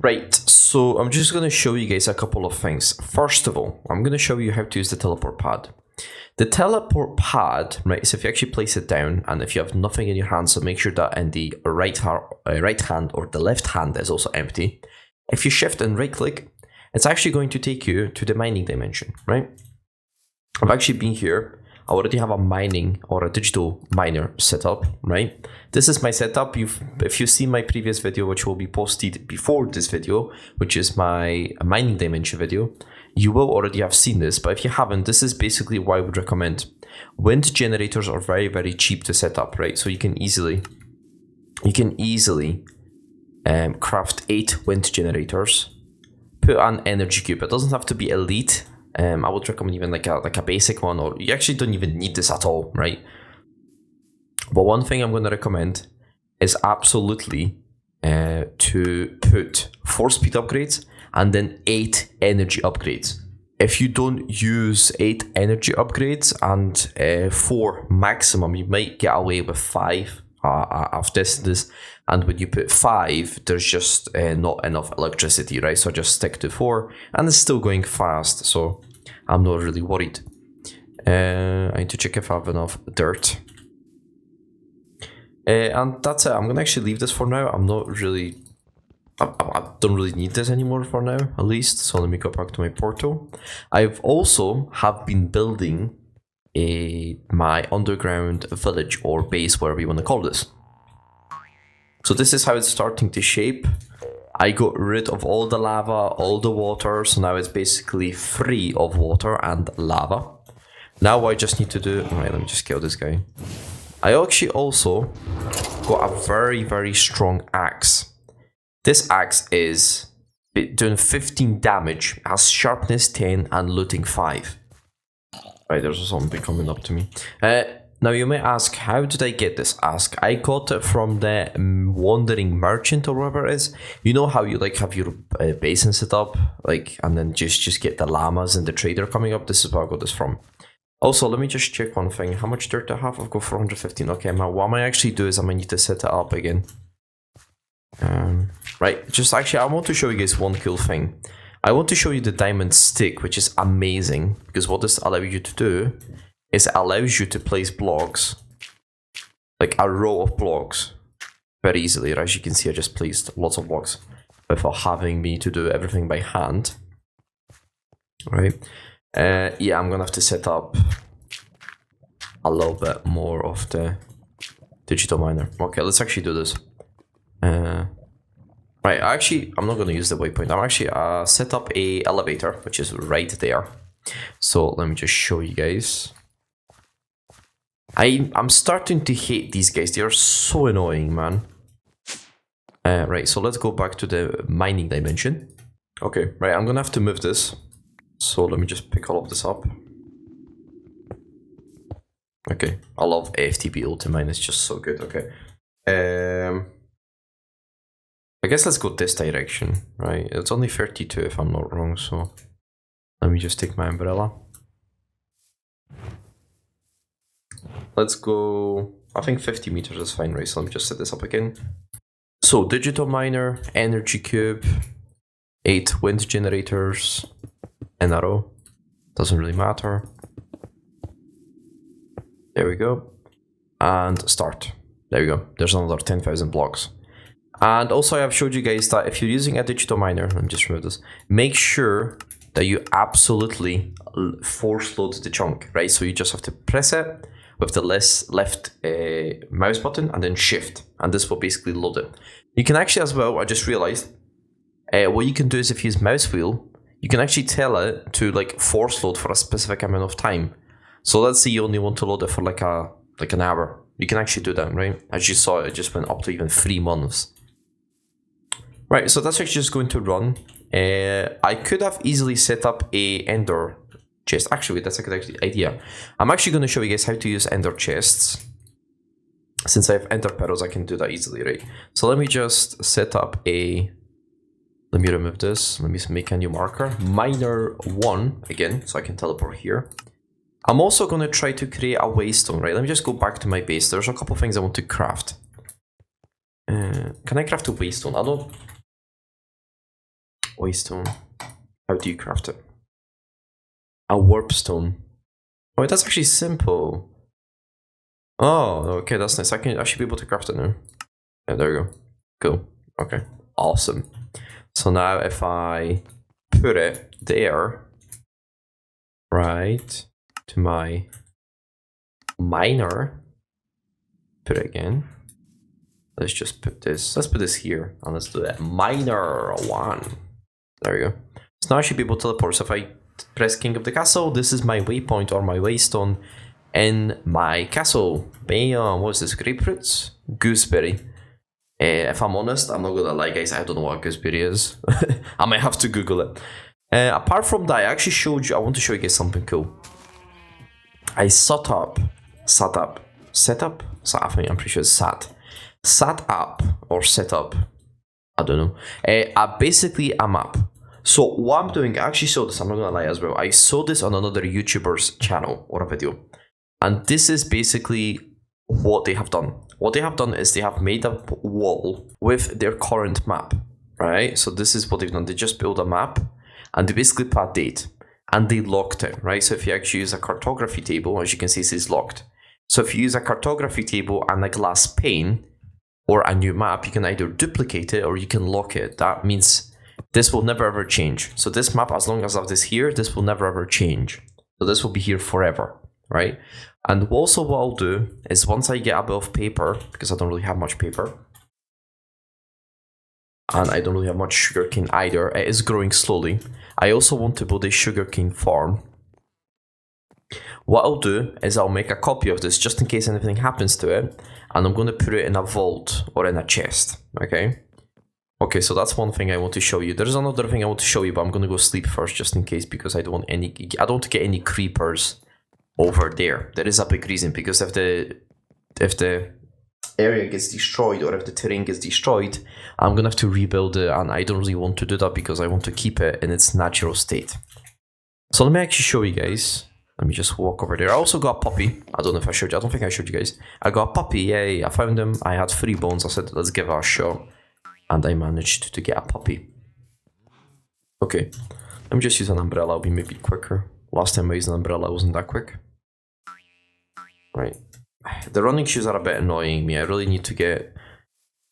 Right, so I'm just going to show you guys a couple of things. First of all, I'm going to show you how to use the teleport pad. The teleport pad, right, so if you actually place it down and if you have nothing in your hand, so make sure that in the right hand or the left hand is also empty. If you shift and right click, it's actually going to take you to the mining dimension, right? I've actually been here. I already have a mining or a digital miner set up, right? This is my setup. If you see my previous video, which will be posted before this video, which is my mining dimension video, you will already have seen this. But if you haven't, this is basically what I would recommend. Wind generators are very, very cheap to set up, right? So you can easily craft 8 wind generators, put an energy cube. It doesn't have to be elite. I would recommend even like a basic one, or you actually don't even need this at all, right? But one thing I'm going to recommend is absolutely to put 4 speed upgrades and then 8 energy upgrades. If you don't use 8 energy upgrades and 4 maximum, you might get away with 5 of this. And when you put 5, there's just not enough electricity, right? So just stick to 4, and it's still going fast, so I'm not really worried. I need to check if I have enough dirt. And that's it. I'm gonna actually leave this for now. I don't really need this anymore for now, at least. So let me go back to my portal. I've also have been building my underground village or base, whatever you want to call this. So this is how it's starting to shape. I got rid of all the lava, all the water, so now it's basically free of water and lava. Now what I just need to do, alright, let me just kill this guy. I actually also got a very, very strong axe. This axe is doing 15 damage, has sharpness 10 and looting 5. Right, there's a zombie coming up to me. Now you may ask, how did I get this axe? I got it from the wandering merchant or whatever it is. You know how you like have your basin set up, like, and then just get the llamas and the trader coming up. This is where I got this from. Also, let me just check one thing. How much dirt do I have? I've got 415. Okay, now what I might actually do is I might need to set it up again. Right, just actually, I want to show you guys one cool thing. I want to show you the diamond stick, which is amazing, because what this allows you to do is it allows you to place blocks, like a row of blocks, very easily. As you can see, I just placed lots of blocks without having me to do everything by hand. Right? Yeah, I'm gonna have to set up a little bit more of the digital miner. Okay, let's actually do this. Right, I'm not gonna use the waypoint. I'm actually set up a elevator, which is right there. So let me just show you guys. I'm starting to hate these guys. They are so annoying, man. Right, so let's go back to the mining dimension. Okay, right, I'm gonna have to move this. So let me just pick all of this up. Okay, I love AFTB Ultimine, it's just so good. Okay. I guess let's go this direction, right? It's only 32 if I'm not wrong, so let me just take my umbrella. Let's go, I think 50 meters is fine, right? So let me just set this up again. So digital miner, energy cube, 8 wind generators, an arrow, doesn't really matter. There we go. And start. There we go. There's another 10,000 blocks. And also I have showed you guys that if you're using a digital miner, let me just remove this, make sure that you absolutely force load the chunk, right? So you just have to press it with the left mouse button and then shift, and this will basically load it. You can actually as well, I just realized, what you can do is if you use mouse wheel, you can actually tell it to like force load for a specific amount of time. So let's say you only want to load it for like an hour. You can actually do that, right? As you saw, it just went up to even 3 months. Right, so that's actually just going to run. I could have easily set up a ender chest. Actually, that's a good idea. I'm actually going to show you guys how to use ender chests. Since I have ender pearls, I can do that easily, right? So let me just set up a... Let me remove this. Let me make a new marker. Miner 1, again, so I can teleport here. I'm also going to try to create a waystone, right? Let me just go back to my base. There's a couple things I want to craft. Can I craft a waystone? I don't... waystone. How do you craft it? A warp stone. Oh, that's actually simple. Oh, okay, that's nice. I should be able to craft it now. Yeah, there we go. Cool. Okay, awesome. So now if I put it there, right, to my miner, put it again. Let's just put this, let's put this here, and let's do that. Miner 1. There we go. So now I should be able to teleport. So if I press King of the Castle, this is my waypoint or my waystone in my castle. Bam, what is this? Grapefruits? Gooseberry. If I'm honest, I'm not gonna lie, guys, I don't know what gooseberry is. I might have to Google it. Apart from that, I actually showed you, I want to show you guys something cool. I set up, I think I'm pretty sure it's sat up, or set up, I don't know. Basically a map. So what I'm doing, I actually saw this, I'm not gonna lie as well. I saw this on another YouTuber's channel or a video. And this is basically what they have done. What they have done is they have made a wall with their current map, right? So this is what they've done. They just built a map and they basically put a date and they locked it, right? So if you actually use a cartography table, as you can see, it says locked. So if you use a cartography table and a glass pane or a new map, you can either duplicate it or you can lock it. That means this will never ever change. So this map, as long as I have this here, this will never ever change. So this will be here forever, right? And also what I'll do is once I get a bit of paper, because I don't really have much paper, and I don't really have much sugarcane either, it is growing slowly. I also want to build a sugarcane farm. What I'll do is I'll make a copy of this just in case anything happens to it, and I'm going to put it in a vault or in a chest, okay? Okay, so that's one thing I want to show you. There's another thing I want to show you, but I'm going to go sleep first just in case, because I don't want to get any creepers over there. There is a big reason, because if the area gets destroyed or if the terrain gets destroyed, I'm gonna have to rebuild it, and I don't really want to do that because I want to keep it in its natural state. So let me actually show you guys. Let me just walk over there. I also got a puppy. I don't know if I showed you. I don't think I showed you guys. I got a puppy. Yay, I found him. I had 3 bones. I said, let's give it a shot. And I managed to get a puppy. Okay, let me just use an umbrella. It'll be maybe quicker. Last time I used an umbrella, it wasn't that quick. Right. The running shoes are a bit annoying me. I really need to get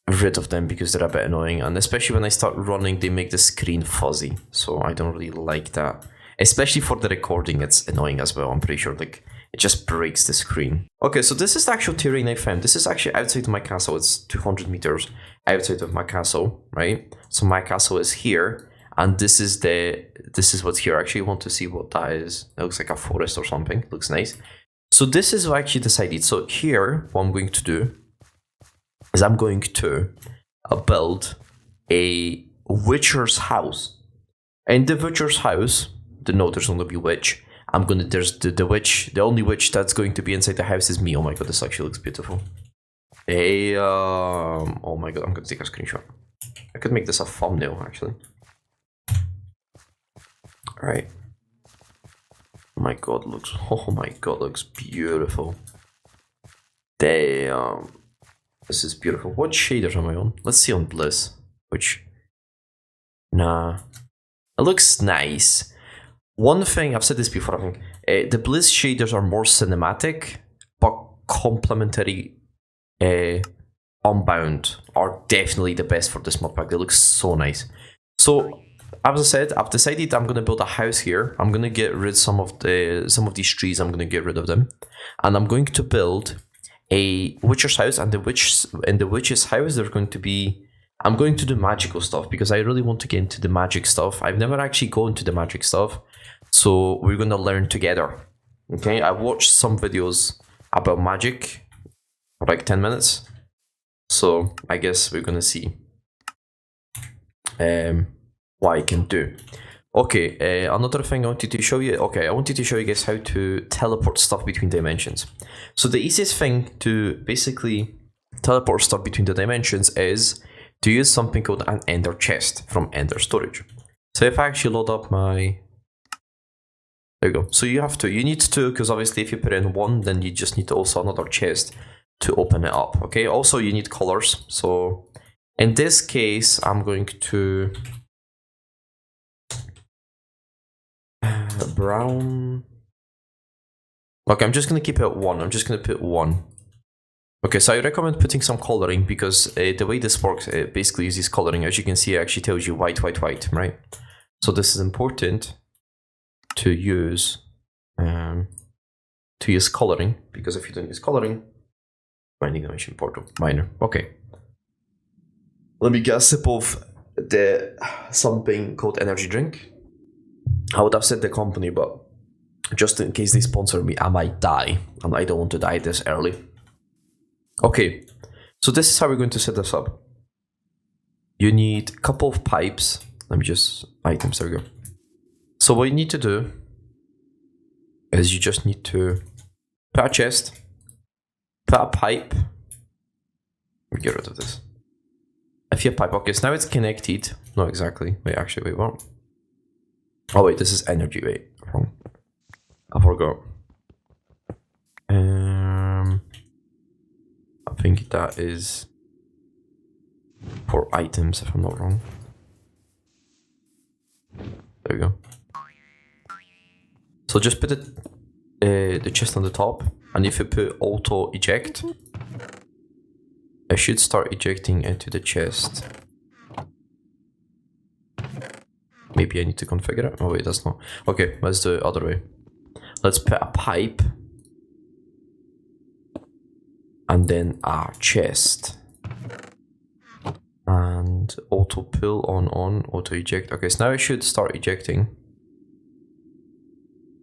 rid of them because they're a bit annoying. And especially when I start running, they make the screen fuzzy. So I don't really like that. Especially for the recording, it's annoying as well. I'm pretty sure like it just breaks the screen. Okay, so this is the actual terrain I found. This is actually outside of my castle. It's 200 meters outside of my castle, right? So my castle is here. And this is what's here. I actually want to see what that is. It looks like a forest or something. Looks nice. So this is what I actually decided. So here, what I'm going to do is I'm going to build a witcher's house. In the witcher's house, there's going to be witch. There's the witch. The only witch that's going to be inside the house is me. Oh my god, this actually looks beautiful. Oh my god, I'm going to take a screenshot. I could make this a thumbnail actually. Right. Oh my god, looks beautiful. Damn. This is beautiful. What shaders am I on? Let's see on Bliss. Nah. It looks nice. One thing, I've said this before, I think. The Bliss shaders are more cinematic, but complementary Unbound are definitely the best for this mod pack. They look so nice. So, as I said, I've decided I'm gonna build a house here. I'm gonna get rid of some of these trees. I'm gonna get rid of them, and I'm going to build a witcher's house. And in the witch's house, there's going to be. I'm going to do magical stuff because I really want to get into the magic stuff. I've never actually gone into the magic stuff, so we're gonna learn together. Okay, I watched some videos about magic for like 10 minutes, so I guess we're gonna see. What I can do. Okay, another thing I wanted to show you. Okay, I wanted to show you guys how to teleport stuff between dimensions. So the easiest thing to basically teleport stuff between the dimensions is to use something called an ender chest from ender storage. So if I actually load up my... There you go. So you need to, because obviously if you put in 1, then you just need also another chest to open it up. Okay, also you need colors. So in this case, I'm going to brown. Okay, I'm just gonna keep it at 1. I'm just gonna put 1. Okay, so I recommend putting some coloring because the way this works, it basically uses coloring. As you can see, it actually tells you white, white, white, right? So this is important to use coloring, because if you don't use coloring, binding dimension portal minor. Okay. Let me get a sip of something called energy drink. I would have said the company, but just in case they sponsor me, I might die, and I don't want to die this early. Okay, so this is how we're going to set this up. You need a couple of pipes. Let me just items. There we go. So what you need to do is you just need to put a chest, put a pipe. Let me get rid of this. A few pipe. Okay, so now it's connected. No, exactly. Wait, actually, wait, what? Oh wait, this is energy. Wait, wrong. I forgot. I think that is for items, if I'm not wrong. There we go. So just put the chest on the top, and if you put auto eject, it should start ejecting into the chest. Maybe I need to configure it. Oh wait, that's not. Okay, let's do it the other way. Let's put a pipe and then a chest. And auto pull on, auto eject. Okay, so now it should start ejecting.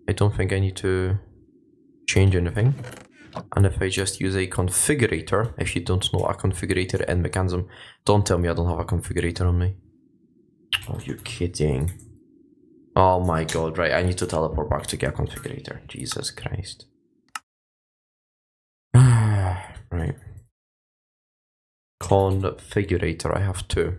I don't think I need to change anything. And if I just use a configurator, if you don't know a configurator and mechanism, don't tell me I don't have a configurator on me. Oh, you're kidding. Oh my god, right, I need to teleport back to get a configurator. Jesus Christ. Right. Configurator, I have 2.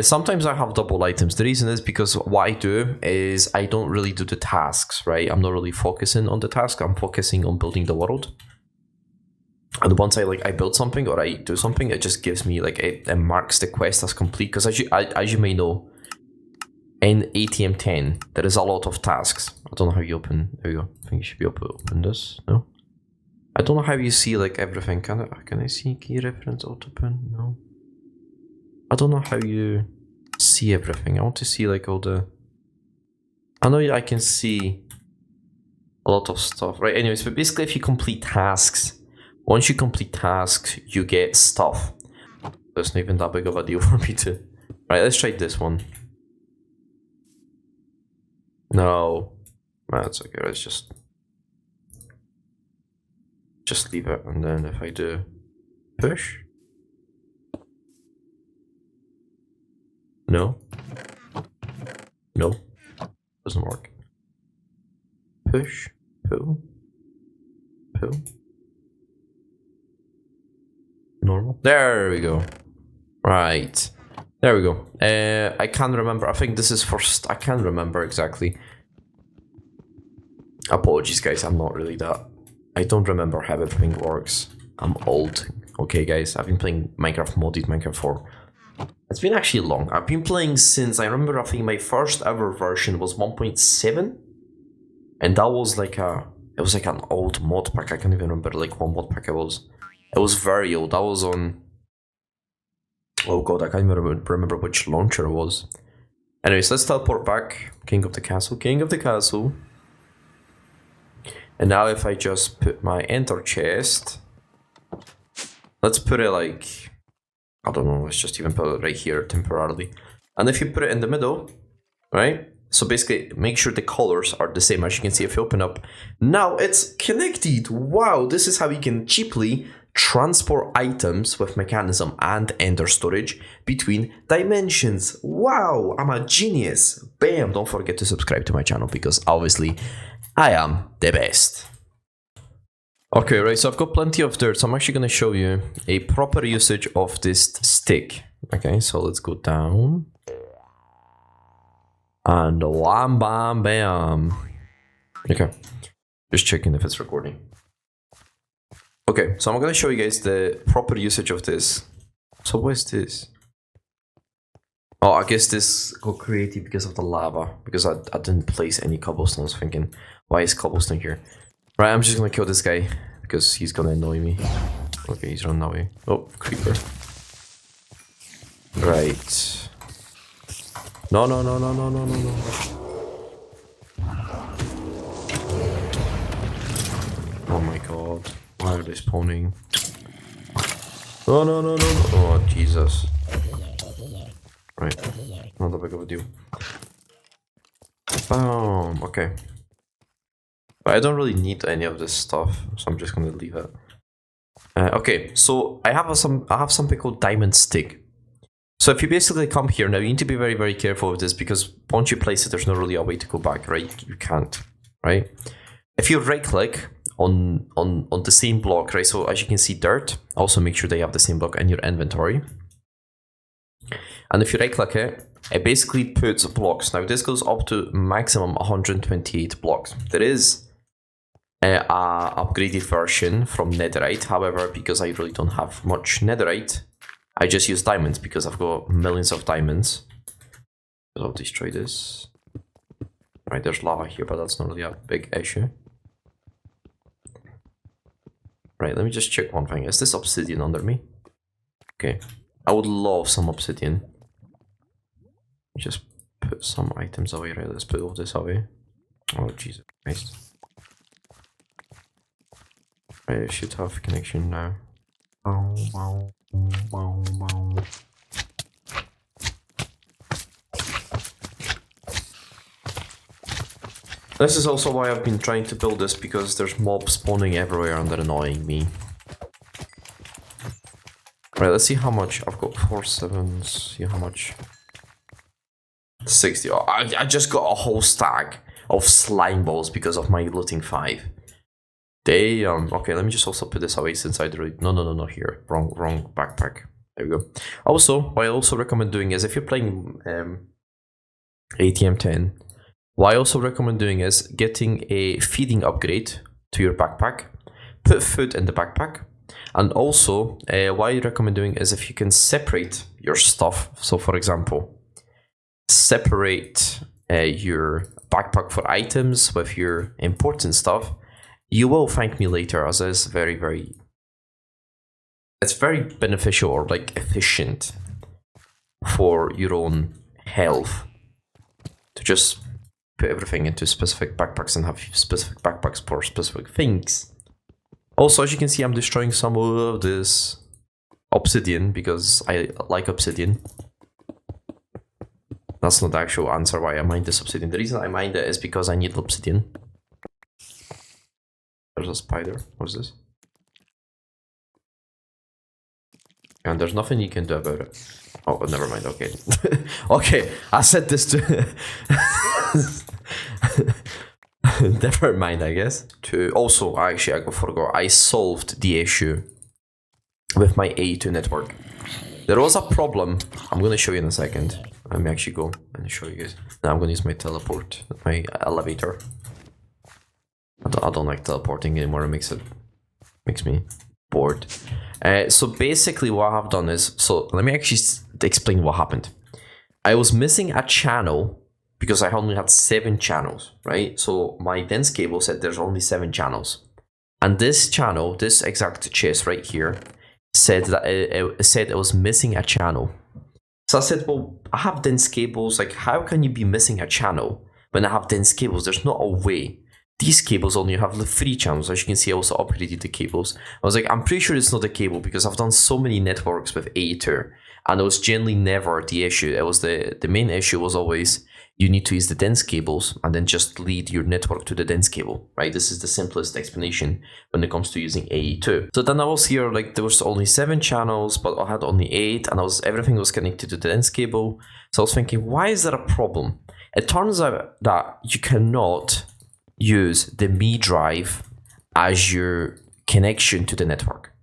Sometimes I have double items. The reason is because what I do is I don't really do the tasks, right? I'm not really focusing on the task. I'm focusing on building the world. And once I build something or I do something, it just gives me like it marks the quest as complete. Because as you may know, in ATM10 there is a lot of tasks. I don't know how you open. There you go. I think you should be able to open this. No, I don't know how you see like everything. Can I see key reference open? No. I don't know how you see everything. I want to see like all the. I know I can see a lot of stuff, right? Anyways, but basically, if you complete tasks. Once you complete tasks, you get stuff. That's not even that big of a deal for me to... Right, let's try this one. No. That's okay, let's just leave it. And then if I do push... No. No. Doesn't work. Push. Pull. Pull. Normal. There we go. Right. There we go. I can't remember. I think this is first. I can't remember exactly. Apologies, guys. I'm not really that. I don't remember how everything works. I'm old. Okay, guys. I've been playing Minecraft modded Minecraft 4. It's been actually long. I've been playing since I remember. I think my first ever version was 1.7, and that was like a. It was like an old mod pack. I can't even remember like what mod pack it was. It was very old. That was on... Oh god, I can't even remember which launcher it was. Anyways, let's teleport back. King of the castle. King of the castle. And now if I just put my enter chest... Let's put it like... I don't know, let's just even put it right here temporarily. And if you put it in the middle, right? So basically, make sure the colors are the same. As you can see, if you open up... Now it's connected! Wow, this is how you can cheaply... transport items with mechanism and ender storage between dimensions. Wow, I'm a genius. Bam, don't forget to subscribe to my channel because obviously I am the best. Okay, right, so I've got plenty of dirt, so I'm actually going to show you a proper usage of this stick. Okay, so let's go down. And wham, bam, bam. Okay, just checking if it's recording. Okay, so I'm going to show you guys the proper usage of this. So what is this? Oh, I guess this got created because of the lava, because I didn't place any cobblestone. I was thinking, why is cobblestone here? Right, I'm just gonna kill this guy, because he's gonna annoy me. Okay, he's running away. Oh, creeper. Right. No, no, no, no, no, no, no, no. Oh my god. Why are they spawning? No, no, no, no, no. Oh, Jesus. Right. Not that big of a deal. Boom. Okay. But I don't really need any of this stuff, so I'm just gonna leave it. Okay, so I have something called diamond stick. So if you basically come here now, you need to be very, very careful with this, because once you place it, there's not really a way to go back, right? You can't, right? If you right click on the same block, right? So as you can see, dirt. Also make sure they have the same block in your inventory. And if you right click it, it basically puts blocks. Now this goes up to maximum 128 blocks. There is a upgraded version from netherite. However, because I really don't have much netherite, I just use diamonds because I've got millions of diamonds. I'll destroy this. Right, there's lava here, but that's not really a big issue. Right, let me just check one thing. Is this obsidian under me? Okay. I would love some obsidian. Just put some items away, right? Let's put all this away. Oh, Jesus Christ. Right, I should have connection now. Wow, wow, wow, wow. This is also why I've been trying to build this, because there's mobs spawning everywhere and they're annoying me. Right, let's see how much. I've got 4 7s. See how much. 60. Oh, I just got a whole stack of slime balls because of my looting 5. Damn. Okay, let me just also put this away since I really. No, here. Wrong backpack. There we go. Also, what I also recommend doing is, if you're playing ATM10, what I also recommend doing is getting a feeding upgrade to your backpack. Put food in the backpack. And also, what I recommend doing is, if you can separate your stuff. So, for example, separate your backpack for items with your important stuff. You will thank me later, as it's very it's very beneficial, or like efficient for your own health, to just put everything into specific backpacks and have specific backpacks for specific things. Also, as you can see, I'm destroying some of this obsidian because I like obsidian. That's not the actual answer why I mined this obsidian. The reason I mined it is because I need obsidian. There's a spider. What's this? And there's nothing you can do about it. Oh, never mind. Okay. Okay, I said this to... Never mind, I guess. Also, actually, I forgot. I solved the issue with my A2 network. There was a problem. I'm going to show you in a second. Let me actually go and show you guys. Now I'm going to use my teleport, my elevator. I don't like teleporting anymore. It makes me bored. So basically what I've done is, so let me actually explain what happened. I was missing a channel because I only had 7 channels, right? So my dense cable said there's only 7 channels. And this channel, this exact chest right here, said that it was missing a channel. So I said, well, I have dense cables. Like, how can you be missing a channel when I have dense cables? There's not a way. These cables only have the 3 channels. As you can see, I also upgraded the cables. I was like, I'm pretty sure it's not a cable because I've done so many networks with Aether, and it was generally never the issue. It was the main issue was always you need to use the dense cables and then just lead your network to the dense cable, right? This is the simplest explanation when it comes to using AE2. So then I was here, like there was only 7 channels, but I had only 8, and everything was connected to the dense cable. So I was thinking, why is there a problem? It turns out that you cannot use the Mi drive as your connection to the network.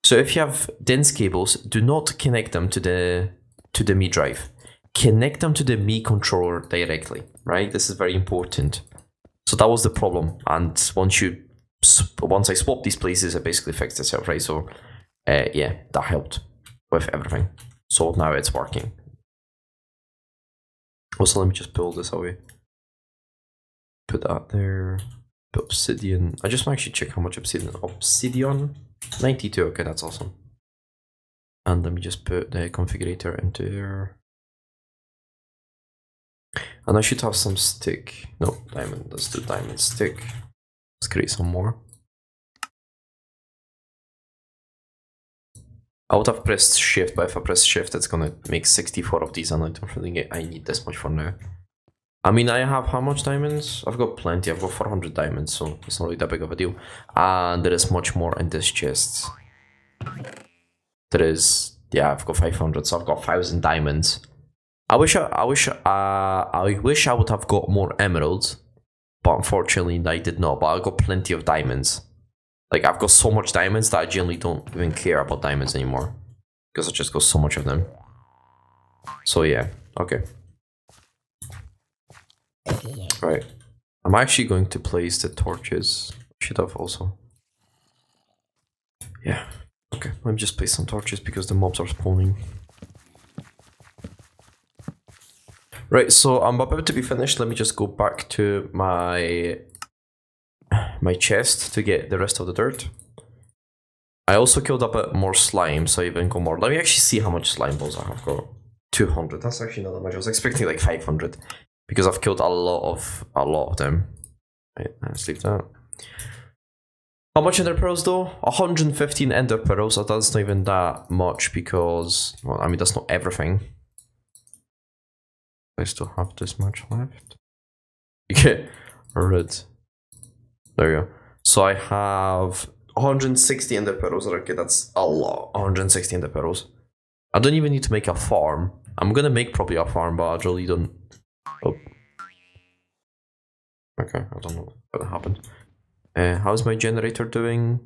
So if you have dense cables, do not connect them to the Mi drive. Connect them to the Mi controller directly, right? This is very important. So that was the problem, and once I swapped these places, it basically fixed itself, right? So yeah, that helped with everything. So now it's working. Also, let me just build this away. Put that there. Put obsidian. I just want to actually check how much obsidian. Obsidian? 92. Okay, that's awesome. And let me just put the configurator into there. And I should have some stick. No, diamond. Let's do diamond stick. Let's create some more. I would have pressed shift, but if I press shift, it's gonna make 64 of these, and I don't really think I need this much for now. I mean, I have how much diamonds? I've got plenty. I've got 400 diamonds, so it's not really that big of a deal. And there is much more in this chest. There is, yeah, I've got 500, so I've got 1,000 diamonds. I wish I would have got more emeralds, but unfortunately I did not. But I got plenty of diamonds. Like, I've got so much diamonds that I generally don't even care about diamonds anymore, because I just got so much of them. So yeah, okay. Right, I'm actually going to place the torches. Should have also. Yeah, okay, let me just place some torches because the mobs are spawning. Right, so I'm about to be finished. Let me just go back to my chest to get the rest of the dirt. I also killed a bit more slime, so I even got more. Let me actually see how much slime balls I have got. 200. That's actually not that much. I was expecting like 500 because I've killed a lot of them. Right, let's leave that. How much ender pearls though? 115 ender pearls. So that's not even that much because, well, I mean, that's not everything. I still have this much left. Okay, red. There you go. So I have 160 ender pearls. Okay, that's a lot. 160 ender pearls. I don't even need to make a farm. I'm gonna make probably a farm, but I really don't. Oh. Okay, I don't know what happened. How's my generator doing?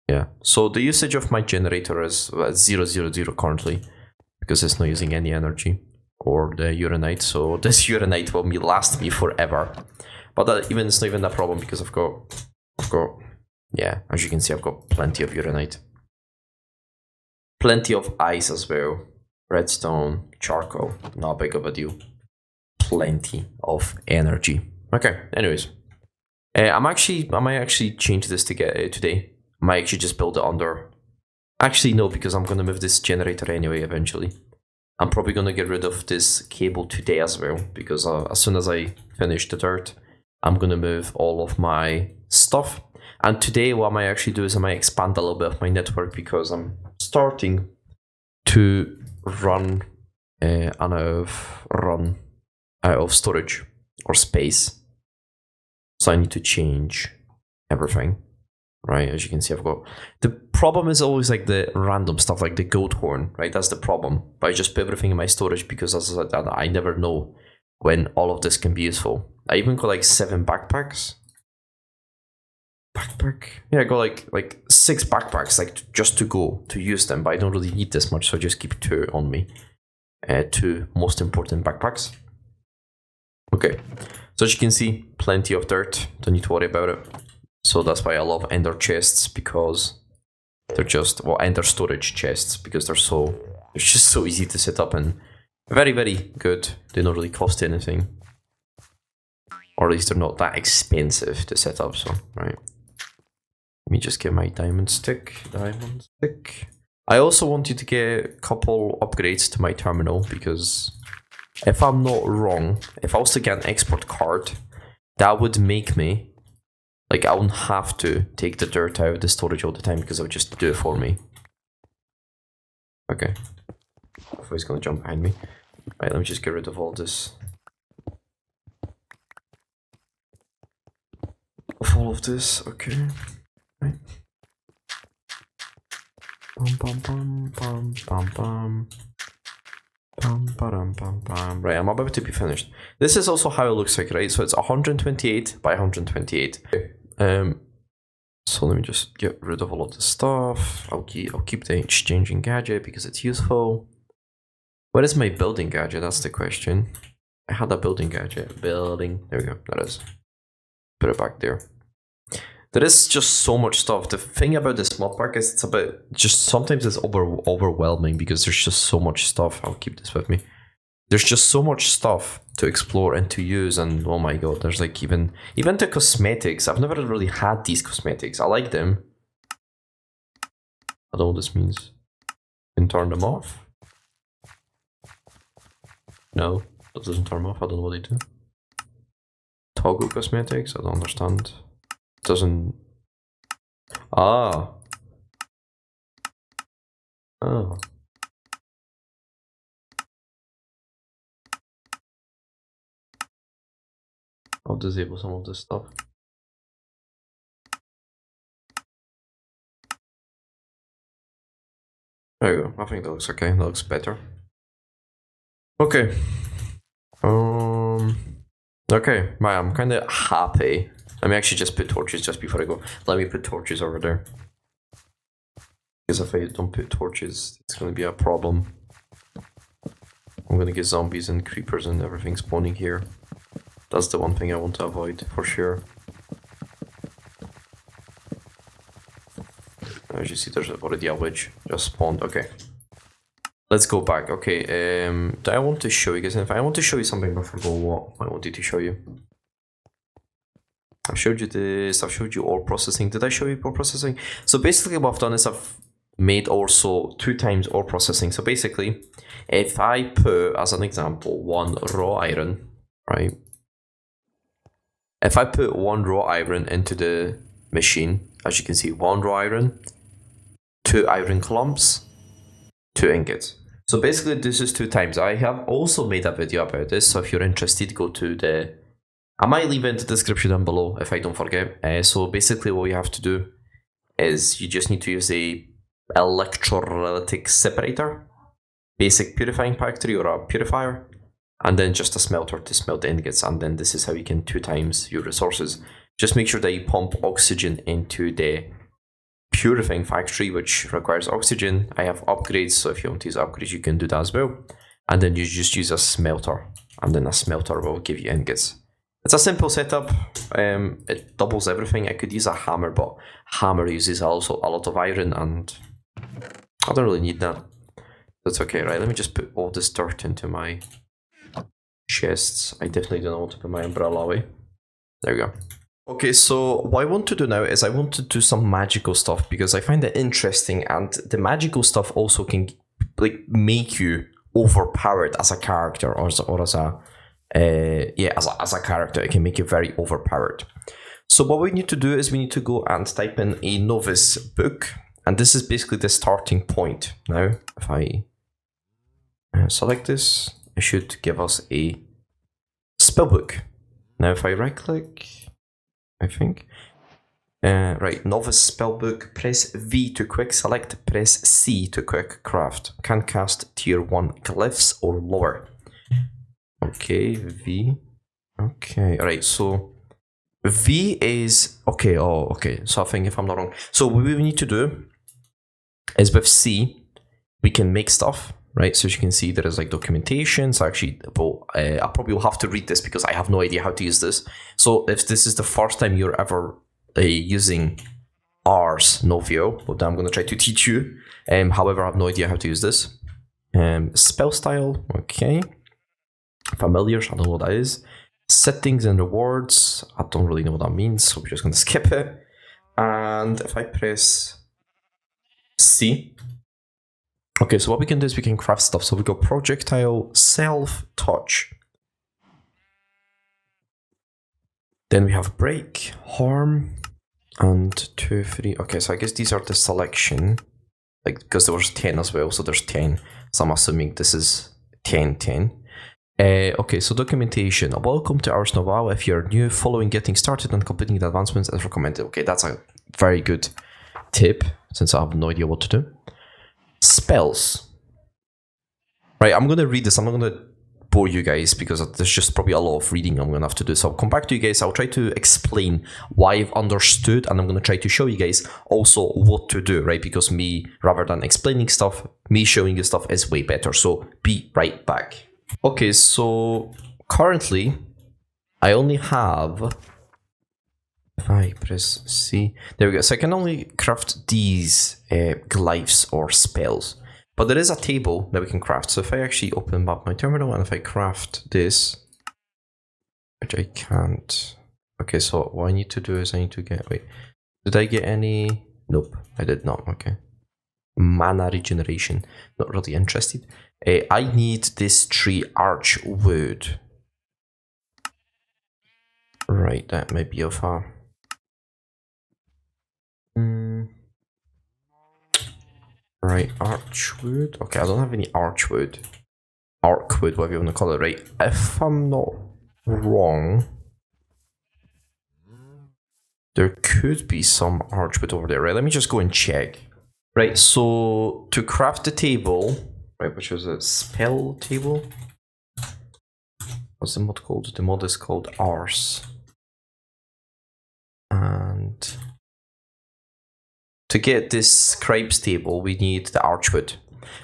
Yeah, so the usage of my generator is 000 currently because it's not using any energy or the uranite. So this uranite will last me forever. But that even it's not even that problem because I've got, yeah, as you can see, I've got plenty of uranite. Plenty of ice as well. Redstone, charcoal, not big of a deal. Plenty of energy. Okay, anyways. I might actually change this to get today. I might actually just build it under. Actually, no, because I'm gonna move this generator anyway eventually. I'm probably gonna get rid of this cable today as well, because as soon as I finish the dirt, I'm gonna move all of my stuff. And today what I might actually do is I might expand a little bit of my network because I'm starting to run out of storage or space. So I need to change everything, right? As you can see, I've got... The problem is always like the random stuff, like the goat horn, right? That's the problem. But I just put everything in my storage because as I said, I never know when all of this can be useful. I even got like 7 backpacks. Yeah, I got like 6 backpacks, like just to use them, but I don't really need this much, so I just keep 2 on me. 2 most important backpacks. Okay, so as you can see, plenty of dirt, don't need to worry about it. So that's why I love ender chests, because they're just, well, ender storage chests, because they're just so easy to set up and very, very good. They don't really cost anything. Or at least they're not that expensive to set up, so, right. Let me just get my diamond stick. I also wanted to get a couple upgrades to my terminal, because if I'm not wrong, if I was to get an export card, that would make me, like, I wouldn't have to take the dirt out of the storage all the time, because it would just do it for me. Okay. Hopefully he's gonna jump behind me. Right, let me just get rid of all this. All of this, okay. Right. Right, I'm about to be finished. This is also how it looks like, right? So it's 128 by 128. Okay. So let me just get rid of all of this stuff. I'll keep the exchanging gadget because it's useful. What is my building gadget? That's the question. I had a building gadget. There we go. That is. Put it back there. There is just so much stuff. The thing about this Modpack is it's a bit, just sometimes it's overwhelming because there's just so much stuff. I'll keep this with me. There's just so much stuff to explore and to use, and oh my god, there's like even the cosmetics. I've never really had these cosmetics. I like them. I don't know what this means. Can turn them off? No, that doesn't turn them off. I don't know what they do. Toggle cosmetics? I don't understand. It doesn't... Ah. Oh. I'll disable some of this stuff. There you go. I think that looks okay. That looks better. Okay. Okay. Right, I'm kind of happy. Let me actually just put torches just before I go. Let me put torches over there. Because if I don't put torches, it's going to be a problem. I'm going to get zombies and creepers and everything spawning here. That's the one thing I want to avoid, for sure. As you see, there's already a witch just spawned. Okay. Let's go back. Okay, do I want to show you guys anything? I want to show you something, but I forgot what I wanted to show you. I've showed you this, I've showed you ore processing. Did I show you ore processing? So basically what I've done is I've made also 2 times ore processing. So basically, if I put, as an example, 1 raw iron, right? If I put 1 raw iron into the machine, as you can see, 1 raw iron, 2 iron clumps, 2 ingots. So basically this is 2 times. I have also made a video about this, so if you're interested, go to the... I might leave it in the description down below if I don't forget. So basically what you have to do is you just need to use a electrolytic separator, basic purifying factory or a purifier, and then just a smelter to smelt the ingots, and then this is how you can 2 times your resources. Just make sure that you pump oxygen into the purifying factory, which requires oxygen. I have upgrades, so if you want to use upgrades, you can do that as well. And then you just use a smelter, and then a smelter will give you ingots. It's a simple setup. It doubles everything. I could use a hammer, but hammer uses also a lot of iron, and I don't really need that. That's okay, right? Let me just put all this dirt into my chests. I definitely don't want to put my umbrella away. There we go. Okay, so what I want to do now is I want to do some magical stuff because I find it interesting, and the magical stuff also can like make you overpowered as a character, or as a as a character. It can make you very overpowered. So what we need to do is we need to go and type in a novice book, and this is basically the starting point. Now, if I select this, it should give us a spellbook. Now, if I right click, I think. Right, novice spellbook, press V to quick select, press C to quick craft. Can cast tier 1 glyphs or lower. Okay, V. Okay, alright, so V is, okay, oh, okay, so I think if I'm not wrong. So what we need to do is with C, we can make stuff, right? So as you can see, there is like documentation. So actually, well, I probably will have to read this because I have no idea how to use this. So if this is the first time you're ever using Ars Novio, well, then I'm going to try to teach you. However, I have no idea how to use this. Spell style, okay. Familiars, I don't know what that is. Settings and rewards, I don't really know what that means, so we're just going to skip it. And if I press C, okay, so what we can do is we can craft stuff. So we go projectile, self-touch. Then we have break, harm, and 2, 3. Okay, so I guess these are the selection, like because there was 10 as well, so there's 10. So I'm assuming this is 10, 10. Okay, so documentation. Welcome to Ars Nova. If you're new, following getting started and completing the advancements as recommended. Okay, that's a very good tip since I have no idea what to do. Spells. Right, I'm going to read this. I'm not going to bore you guys because there's just probably a lot of reading I'm going to have to do. So I'll come back to you guys. I'll try to explain why I've understood, and I'm going to try to show you guys also what to do, right? Because me, rather than explaining stuff, me showing you stuff is way better. So be right back. Okay, so currently I only have, if I press C, there we go. So I can only craft these glyphs or spells. But there is a table that we can craft. So if I actually open up my terminal and if I craft this, which I can't. Okay, so what I need to do is I need to get, wait, did I get any? Nope, I did not, okay. Mana regeneration, not really interested. I need this tree arch wood. Right, that might be of a... Right, archwood. Okay, I don't have any archwood. Archwood, whatever you want to call it, right? If I'm not wrong, there could be some archwood over there, right? Let me just go and check. Right, so to craft the table, right, which was a spell table. What's the mod called? The mod is called Ars. And to get this scribes table, we need the archwood.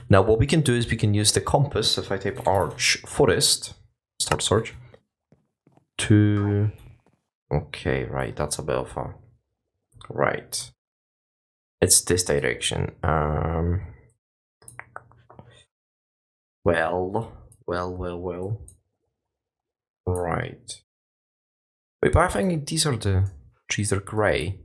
Now, what we can do is we can use the compass. If I type arch forest, start search, to... Okay, right, that's a bit of a... Right. It's this direction. Well. Right. Wait, but I think these are the trees are gray.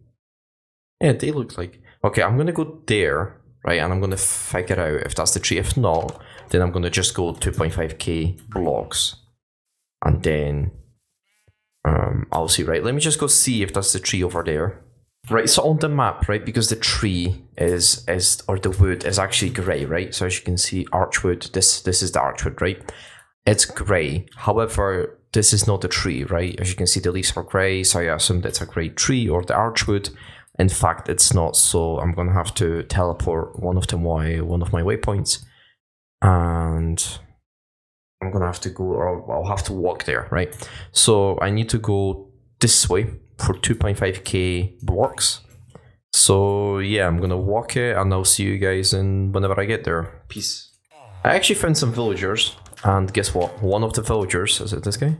Yeah, they look like... Okay, I'm gonna go there, right, and I'm gonna figure out if that's the tree. If not, then I'm gonna just go 2.5k blocks. And then... I'll see, right? Let me just go see if that's the tree over there. Right, so on the map, right, because the tree is or the wood is actually grey, right? So as you can see, archwood, this is the archwood, right? It's grey. However, this is not the tree, right? As you can see, the leaves are grey, so I assume that's a grey tree or the archwood. In fact, it's not, so I'm gonna have to teleport one of my waypoints, and I'm gonna have to go, or I'll have to walk there, right? So I need to go this way for 2.5k blocks. So yeah, I'm gonna walk it and I'll see you guys in whenever I get there. Peace. I actually found some villagers, and guess what? One of the villagers, is it this guy?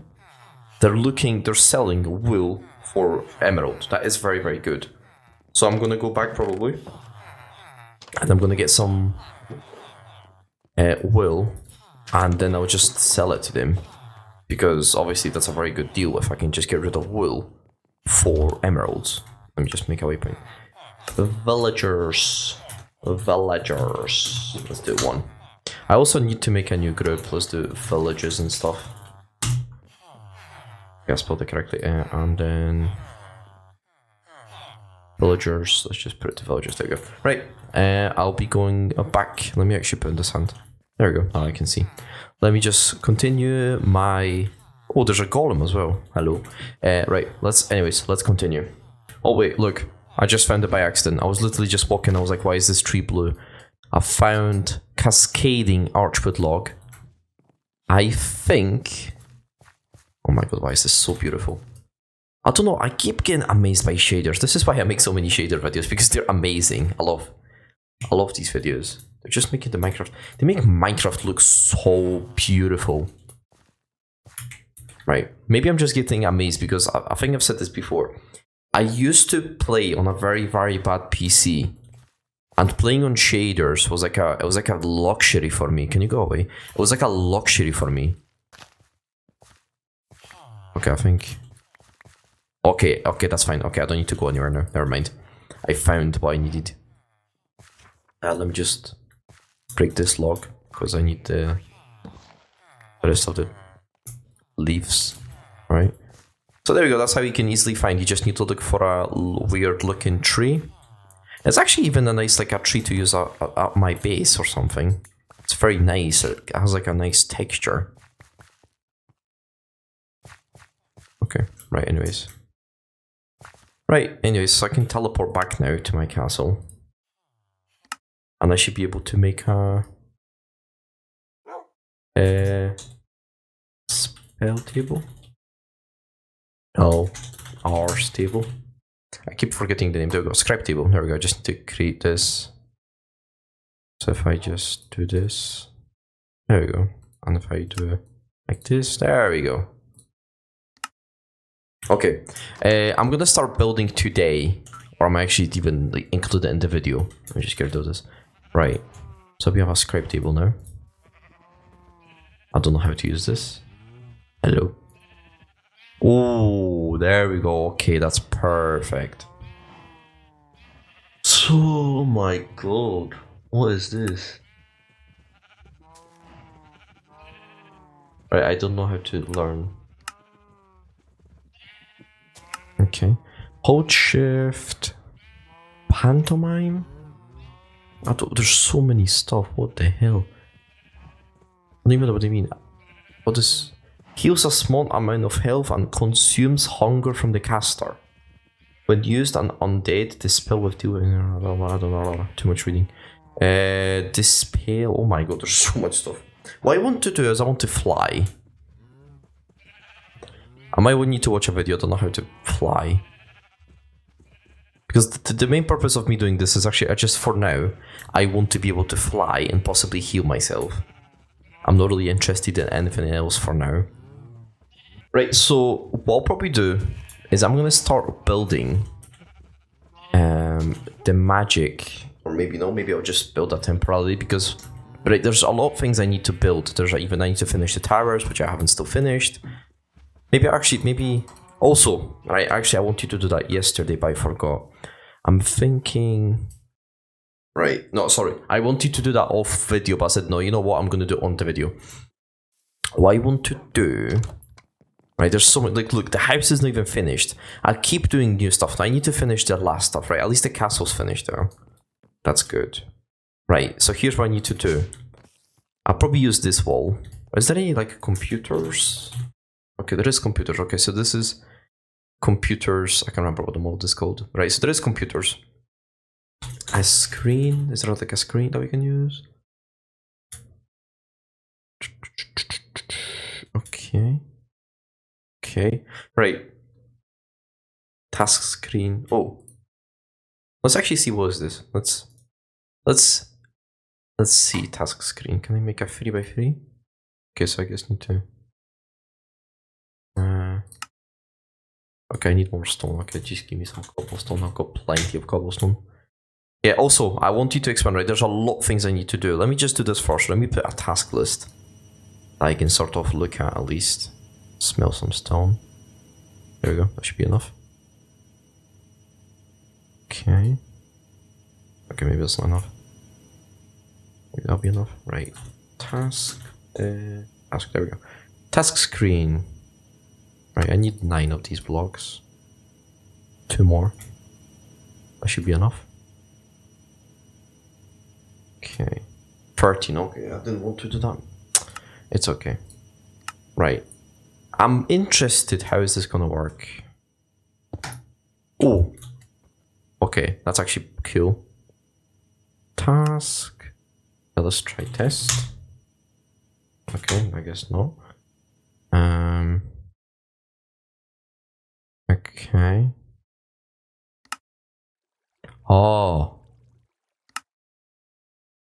They're selling wool for emerald. That is very, very good. So I'm gonna go back probably, and I'm gonna get some wool, and then I'll just sell it to them, because obviously that's a very good deal if I can just get rid of wool for emeralds. Let me just make a waypoint. Villagers. Let's do one. I also need to make a new group. Let's do villages and stuff. I spelled it correctly. And then villagers. Let's just put it to villagers. There we go. Right. I'll be going back. Let me actually put in this hand. There we go. Now I can see. Let me just continue my... Oh, there's a golem as well. Hello. Right, let's continue. Oh wait, look. I just found it by accident. I was literally just walking. I was like, why is this tree blue? I found cascading archwood log. I think... Oh my god, why is this so beautiful? I don't know, I keep getting amazed by shaders. This is why I make so many shader videos, because they're amazing. I love these videos. They're just making the Minecraft... They make Minecraft look so beautiful. Right, maybe I'm just getting amazed because I think I've said this before. I used to play on a very, very bad PC, and playing on shaders was like a luxury for me. Can you go away? It was like a luxury for me. Okay, I think... Okay, that's fine. Okay, I don't need to go anywhere now. Never mind. I found what I needed. Let me just break this log, because I need the rest of the leaves, right? So there we go, that's how you can easily find. You just need to look for a weird looking tree. It's actually even a nice, like a tree to use at my base or something. It's very nice, it has like a nice texture. Okay, right, anyways. Right, anyways, so I can teleport back now to my castle. And I should be able to make a spell table? No, Ars table. I keep forgetting the name. There we go. Scribe table. There we go. I just need to create this. So if I just do this, there we go. And if I do it like this, there we go. Okay, I'm gonna start building today, or I'm actually even like included in the video. Let me just get rid of this. Right. So we have a scribe table now. I don't know how to use this. Hello. Oh, there we go. Okay, that's perfect. So, oh my god. What is this? Right, I don't know how to learn. Okay. Hold shift. Pantomime? There's so many stuff. What the hell? I don't even know what they mean. What is... Heals a small amount of health and consumes hunger from the caster. When used on undead, dispel with two... I don't know. Too much reading. Dispel... Oh my god, there's so much stuff. What I want to do is I want to fly. I might need to watch a video, I don't know how to fly. Because the main purpose of me doing this is actually, just for now, I want to be able to fly and possibly heal myself. I'm not really interested in anything else for now. Right, so what I'll probably do is I'm going to start building the magic, or maybe no, maybe I'll just build that temporarily because right, there's a lot of things I need to build. There's even I need to finish the towers, which I haven't still finished. Maybe also, right, actually I wanted to do that yesterday, but I forgot. I'm thinking... Right, no, sorry. I wanted to do that off video, but I said, no, you know what? I'm going to do it on the video. What I want to do... Right, there's so much... Like, look, the house isn't even finished. I'll keep doing new stuff. Now, I need to finish the last stuff, right? At least the castle's finished, though. That's good. Right, so here's what I need to do. I'll probably use this wall. Is there any, like, computers? Okay, there is computers. Okay, so this is... computers. I can't remember what the mode is called. Right, so there is computers. A screen. Is there like a screen that we can use? Okay. Okay. Right. Task screen. Oh. Let's actually see what is this. Let's see task screen. Can I make a 3x3? Okay, so I guess need to. Okay, I need more stone. Okay, just give me some cobblestone. I've got plenty of cobblestone. Yeah, also, I want you to expand, right? There's a lot of things I need to do. Let me just do this first. Let me put a task list that I can sort of look at least. Smell some stone. There we go. That should be enough. Okay. Okay, maybe that's not enough. Maybe that'll be enough. Right. Task. Task. There we go. Task screen. Right, I need 9 of these blocks. 2 more. That should be enough. Okay. 13, okay, I didn't want to do that. It's okay. Right. I'm interested, how is this gonna work? Oh. Okay, that's actually cool. Task. Yeah, let's try test. Okay, I guess no. Okay. Oh.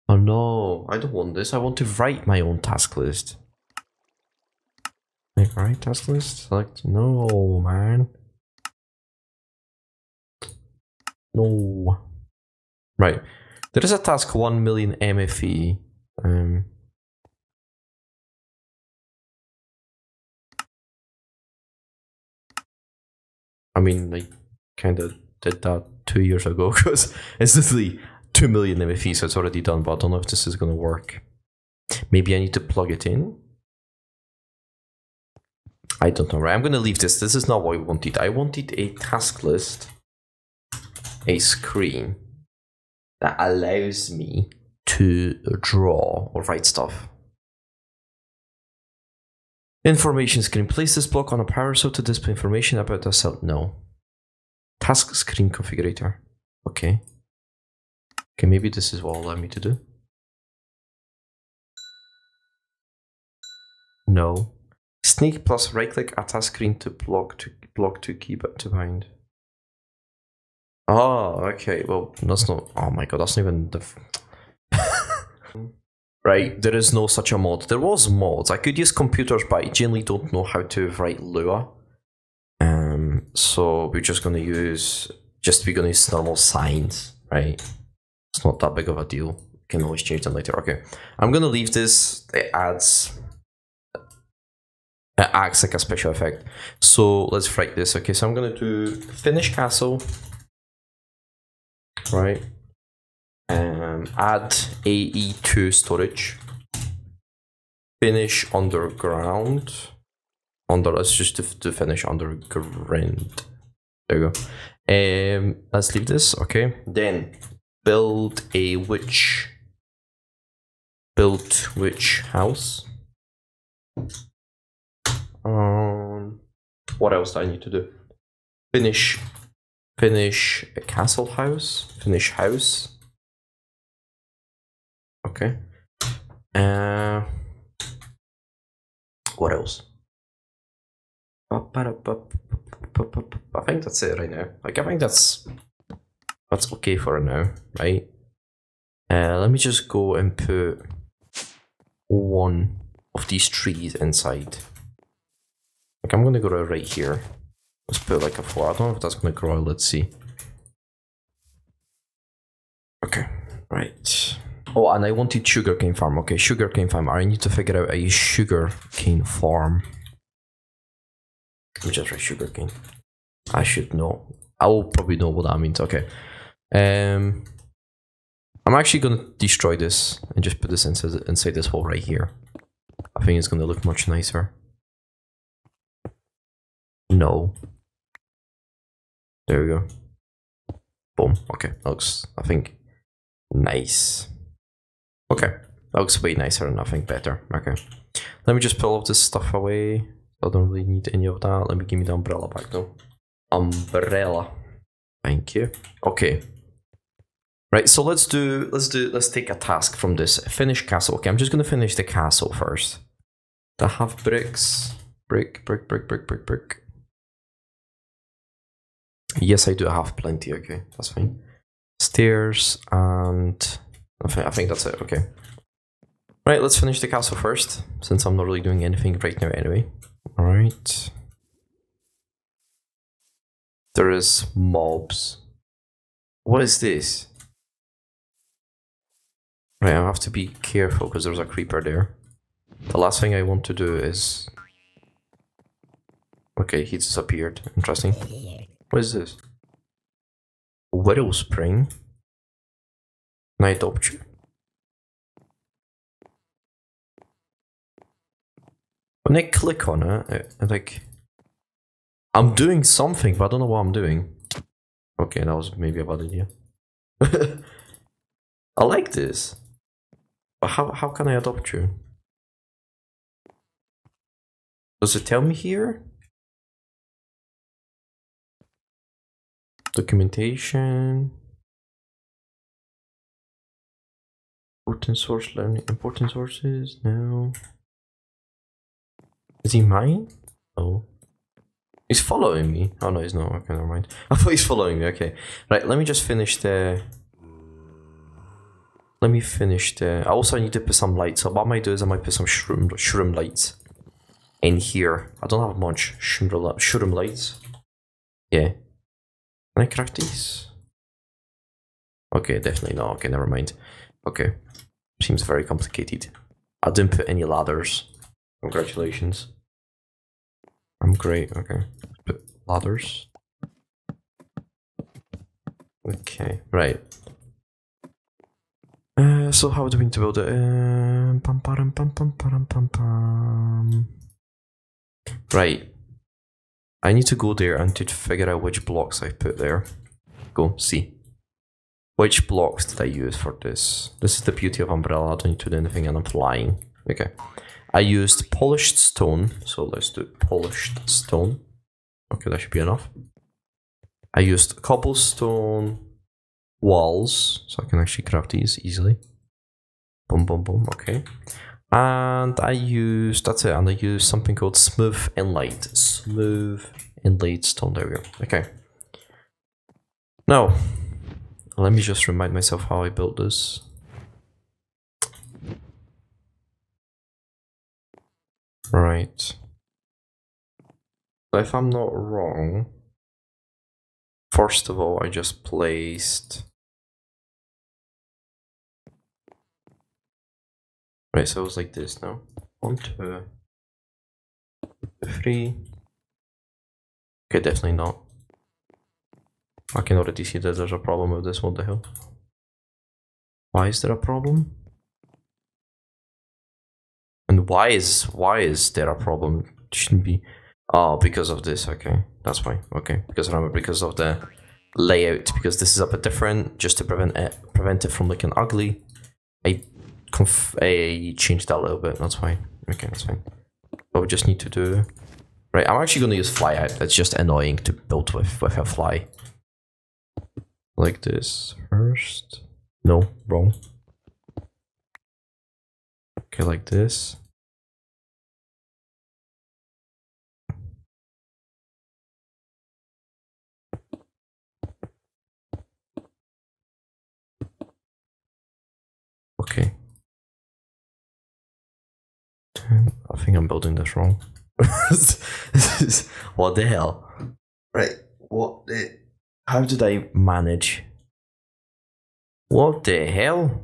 Oh no, I don't want this. I want to write my own task list. Like, write task list? Select, no, man. No. Right. There is a task 1 million MFE. I mean, I kind of did that 2 years ago because it's literally 2 million MFE, so it's already done, but I don't know if this is going to work. Maybe I need to plug it in. I don't know, right? I'm going to leave this. This is not what I wanted. I wanted a task list, a screen that allows me to draw or write stuff. Information screen. Place this block on a power cell to display information about the cell. No. Task screen configurator. Okay. Okay, maybe this is what will allow me to do. No. Sneak plus right click a task screen to block to key to bind. Oh, okay. Well, that's not. Oh my god, that's not even the. Right, there is no such a mod. There was mods. I could use computers, but I generally don't know how to write Lua. So we're just gonna use normal signs, right? It's not that big of a deal. can always change them later. Okay, I'm gonna leave this. It acts like a special effect. So let's write this. Okay, so I'm gonna do finish castle, right? Add AE2 storage. Finish underground. Let's just do finish underground. There you go. Let's leave this. Okay, then build a witch. Build witch house. What else do I need to do? Finish a castle house. Finish house. Okay. What else? I think that's it right now. Like, I think that's okay for now, right? Let me just go and put one of these trees inside. Like, I'm gonna go to right here. Let's put like a 4. I don't know if that's gonna grow. Let's see. Okay, right. Oh, and I wanted sugarcane farm. Okay, sugarcane farm. I need to figure out a sugarcane farm. Let me just write sugarcane. I should know. I will probably know what that means. Okay. I'm actually gonna destroy this and just put this inside this hole right here. I think it's gonna look much nicer. No. There we go. Boom. Okay, that looks, I think, nice. Okay, that looks way nicer and I think better. Okay, let me just pull all this stuff away. I don't really need any of that. Let me give me the umbrella back though. Umbrella. Thank you. Okay. Right, so let's take a task from this. Finish castle. Okay, I'm just gonna finish the castle first. Do I have bricks? Brick. Yes, I do have plenty. Okay, that's fine. Stairs and I think that's it. Okay. Right, let's finish the castle first, since I'm not really doing anything right now anyway. All right. There is mobs. What is this? Right, I have to be careful because there's a creeper there. The last thing I want to do is... Okay, he disappeared. Interesting. What is this? Widow Spring? Can I adopt you? When I click on it, like... I'm doing something, but I don't know what I'm doing. Okay, that was maybe a bad idea. I like this. But how can I adopt you? Does it tell me here? Documentation. Important source learning. Important sources? No. Is he mine? Oh. He's following me. Oh no, he's not. Okay, never mind. I thought he's following me. Okay. Right, let me just finish the... Let me finish the... I also need to put some lights. So what I might do is I might put some shroom lights in here. I don't have much shroom lights. Yeah. Can I craft these? Okay, definitely not. Okay, never mind. Okay. Seems very complicated. I didn't put any ladders. Congratulations. I'm great. Okay. Put ladders. Okay, right. So how do we need to build it? Right. I need to go there and to figure out which blocks I put there. Go, see. Which blocks did I use for this? This is the beauty of Umbrella. I don't need to do anything and I'm flying. Okay. I used polished stone. So let's do polished stone. Okay, that should be enough. I used cobblestone walls. So I can actually craft these easily. Boom, boom, boom. Okay. And I used, that's it. And I used something called smooth inlaid. Smooth inlaid stone. There we go. Okay. Now, let me just remind myself how I built this. Right. So if I'm not wrong, first of all, I just placed Right, so it was like this now. 1, 2, 3. Okay, definitely not. I can already see that there's a problem with this. What the hell? Why is there a problem? And why is there a problem? It shouldn't be. Oh, because of this. Okay, that's why. Okay, because remember, because of the layout. Because this is a bit different, just to prevent it from looking ugly. I changed that a little bit. That's fine. Okay, that's fine. But we just need to do. Right, I'm actually going to use fly out. It's just annoying to build with a fly. Like this first. No, wrong. Okay, like this. Okay. I think I'm building this wrong. What the hell? Right. What the... How did I manage? What the hell?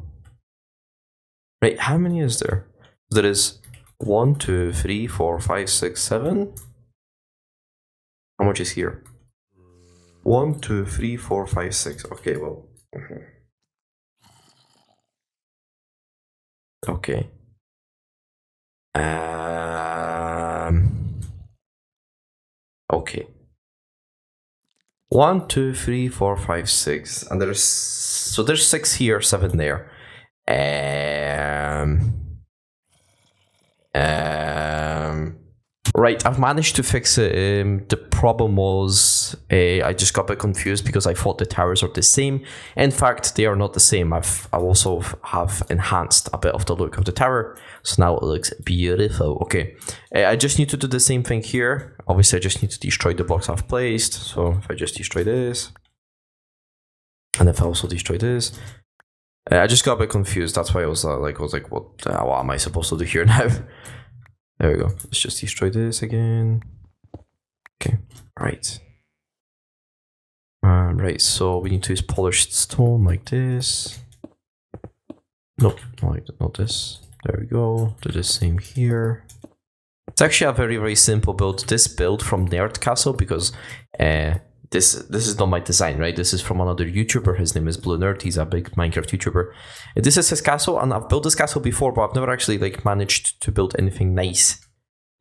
Right, how many is there? There is 1, 2, 3, 4, 5, 6, 7. How much is here? 1, 2, 3, 4, 5, 6. Okay, well. Okay. Okay. 1, 2, 3, 4, 5, 6. And there's 6 here, 7 there. Right, I've managed to fix it. The problem was I just got a bit confused because I thought the towers are the same. In fact, they are not the same. I also have enhanced a bit of the look of the tower, so now it looks beautiful. Okay, I just need to do the same thing here. Obviously, I just need to destroy the blocks I've placed. So if I just destroy this, and if I also destroy this, I just got a bit confused. That's why I was like, what am I supposed to do here now? There we go. Let's just destroy this again. Okay, right. Right, so we need to use polished stone like this. Nope, not this. There we go. Do the same here. It's actually a very, very simple build. This build from Nerd Castle, because this is not my design, right? This is from another YouTuber. His name is Blue Nerd. He's a big Minecraft YouTuber. This is his castle, and I've built this castle before, but I've never actually like managed to build anything nice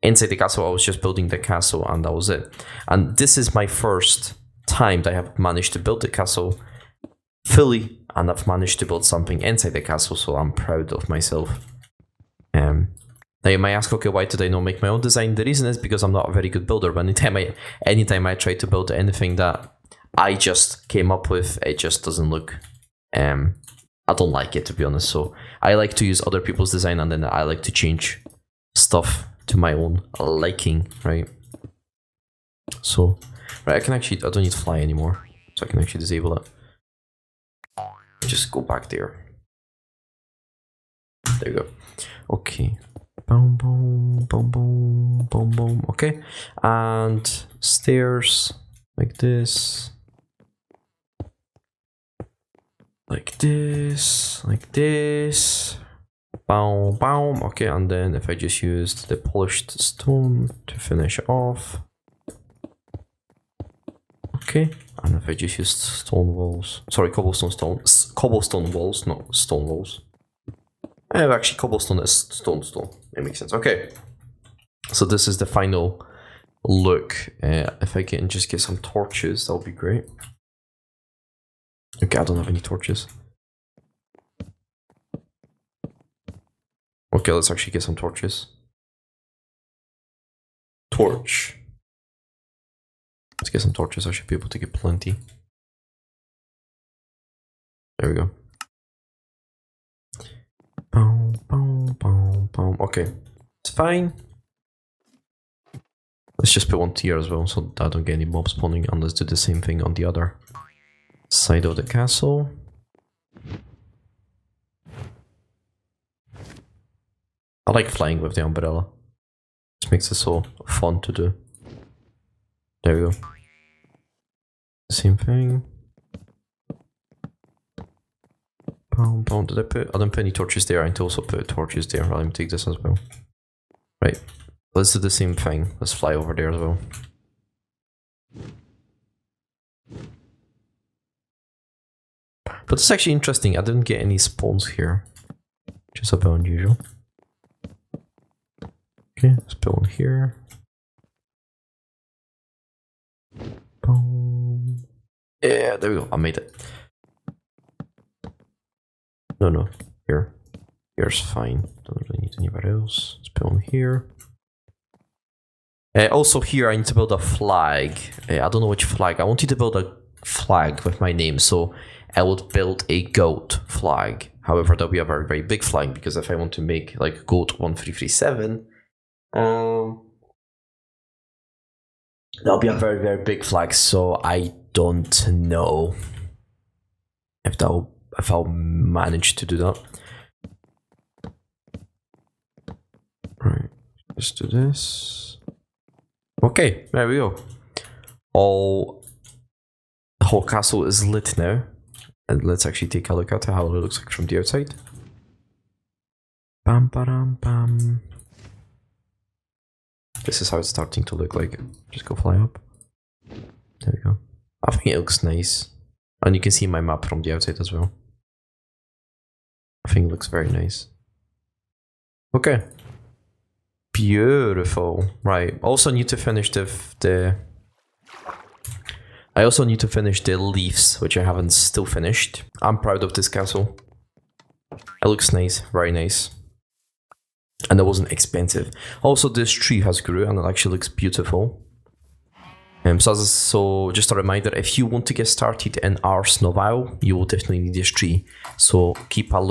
inside the castle. I was just building the castle, and that was it. And this is my first time that I have managed to build the castle fully, and I've managed to build something inside the castle, so I'm proud of myself. Now you might ask, okay, why did I not make my own design? The reason is because I'm not a very good builder. But anytime I try to build anything that I just came up with, it just doesn't look. I don't like it, to be honest. So I like to use other people's design, and then I like to change stuff to my own liking, right? So, right, I don't need fly anymore, so I can actually disable it. Just go back there. There you go. Okay. Boom, boom, boom, boom, boom, boom. Okay, and stairs like this, like this, like this. Boom, boom. Okay, and then if I just used the polished stone to finish off. Okay, and if I just used stone walls, sorry, cobblestone walls, not stone walls. Actually, cobblestone is stone. It makes sense. Okay, so this is the final look. If I can just get some torches, that would be great. Okay, I don't have any torches. Okay, let's actually get some torches. Torch. Let's get some torches. I should be able to get plenty. There we go. Boom, boom, boom, boom. Okay, it's fine. Let's just put one tier as well, so I don't get any mobs spawning, and let's do the same thing on the other side of the castle. I like flying with the umbrella. This makes it so fun to do. There we go. Same thing. Boom, boom. Did I didn't put any torches there. I need to also put torches there. Let me take this as well. Right. Let's do the same thing. Let's fly over there as well. But it's actually interesting. I didn't get any spawns here. Which is a bit unusual. Okay, spawn here. Boom. Yeah, there we go. I made it. No. Here. Here's fine. Don't really need anywhere else. Spawn here. Also here I need to build a flag. I don't know which flag. I wanted to build a flag with my name, so I would build a goat flag. However, that'll be a very, very big flag, because if I want to make like goat 1337, that'll be a very, very big flag. So I don't know if I'll manage to do that. Right, let's do this. Okay, there we go. The whole castle is lit now. And let's actually take a look at how it looks like from the outside. Bam, ba-dam, bam. This is how it's starting to look like. Just go fly up. There we go. I think it looks nice. And you can see my map from the outside as well. I think it looks very nice. Okay. Beautiful. Right. Also need to finish I also need to finish the leaves, which I haven't still finished. I'm proud of this castle. It looks nice, very nice. And it wasn't expensive. Also, this tree has grew and it actually looks beautiful. So just a reminder, if you want to get started in Ars Novale, you will definitely need this tree. So keep an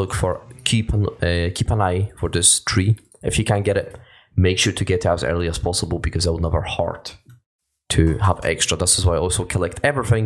eye for this tree. If you can't get it, make sure to get it as early as possible, because it will never hurt to have extra. This is why I also collect everything